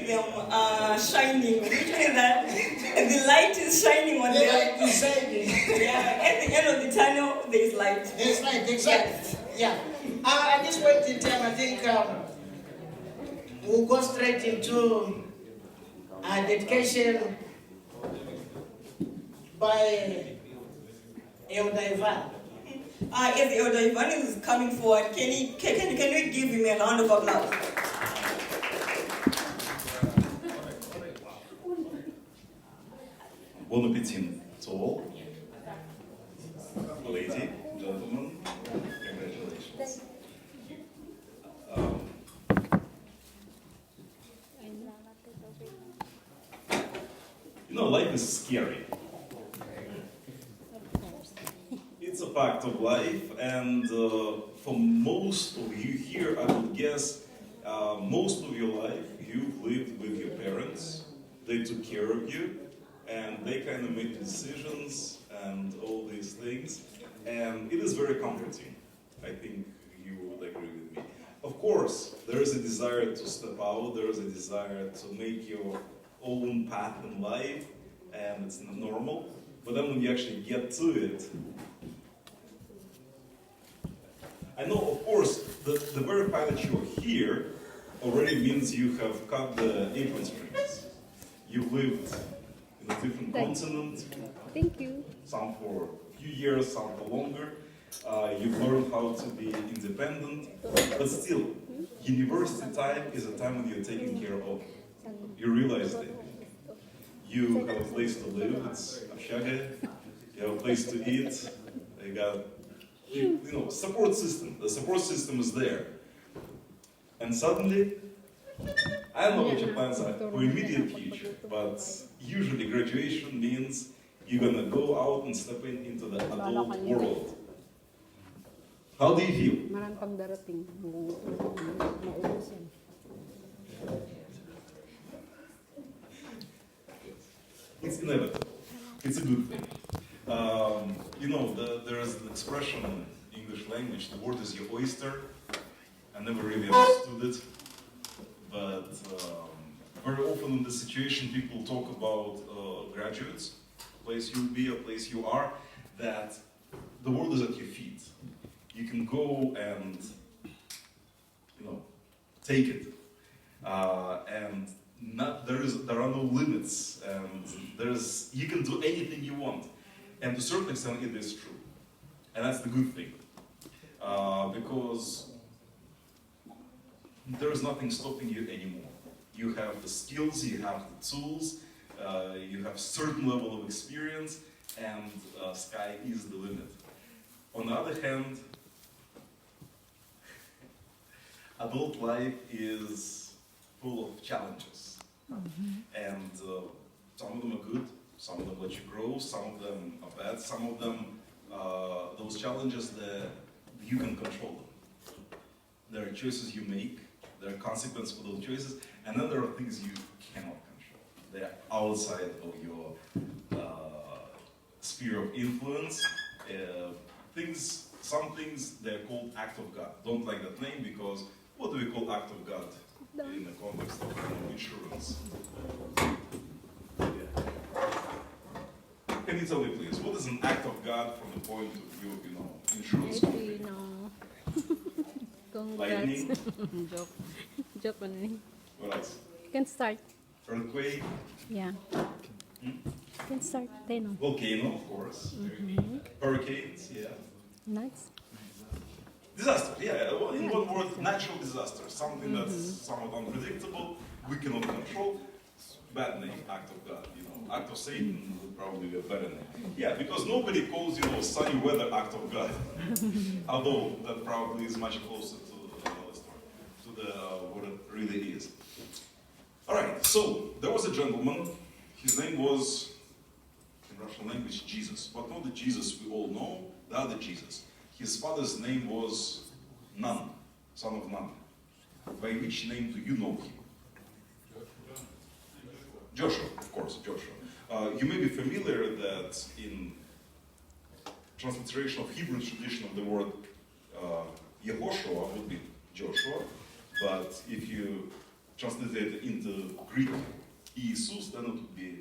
them shining. Which means that the light is shining on them. The light is shining. Yeah, at the end of the tunnel, there is light. There's light, exactly. Yeah. At this point in time, I think we'll go straight into dedication by Elder Ivan. If Elder Ivan is coming forward, can we give him a round of applause? Bon appetit to all. Lady, gentlemen, congratulations. Life is scary. It's a fact of life, and for most of you here, I would guess, most of your life you've lived with your parents. They took care of you, and they kind of made decisions and all these things, and it is very comforting. I think you would agree with me. Of course, there is a desire to step out, there is a desire to make your own path in life, and it's normal, but then when you actually get to it, I know, of course, the very fact that you're here already means you have cut the apron strings. You've lived in a different continent. Thank you. Some for a few years, some for longer. You've learned how to be independent, but still, university time is a time when you're taken care of. You realize that you have a place to live, it's общага, you have a place to eat, you got, you know, support system. The support system is there. And suddenly, I don't know what your plans are for immediate future, but usually graduation means you're gonna go out and step into the adult world. How do you feel? Marami pang darating. Maubos yan. It's inevitable. It's a good thing. You know, there is an expression in English language, the word is your oyster. I never really understood it, but very often in this situation people talk about graduates, a place you'll be, a place you are, that the world is at your feet. You can go and, you know, take it. And there are no limits, and you can do anything you want. And to a certain extent it is true. And that's the good thing. Because there is nothing stopping you anymore. You have the skills, you have the tools, you have a certain level of experience, and sky is the limit. On the other hand, adult life is full of challenges. And some of them are good, some of them let you grow, some of them are bad, some of them, those challenges, you can control them. There are choices you make, there are consequences for those choices, and then there are things you cannot control. They are outside of your sphere of influence. Some things, they're called act of God. Don't like that name because what do we call act of God in the context of insurance? Yeah. Can you tell me please, what is an act of God from the point of view of, insurance company? Lightning? Joke. Joke only. What else? You can start. Earthquake? Yeah. You can start. They know. Volcano, of course. Hurricanes, yeah. Nice. Disaster, yeah. Well, in one word, natural disaster. Something that's somewhat unpredictable, we cannot control. Bad name, act of God. Act of Satan would probably be a better name. Yeah, because nobody calls, sunny weather act of God. Although that probably is much closer to what it really is. All right, so there was a gentleman. His name was, in Russian language, Jesus. But not the Jesus we all know, the other Jesus. His father's name was Nun, son of Nun. By which name do you know him? Joshua, of course, Joshua. You may be familiar that in transliteration of Hebrew tradition of the word Yehoshua would be Joshua, but if you translate it into Greek, Iisus, then it would be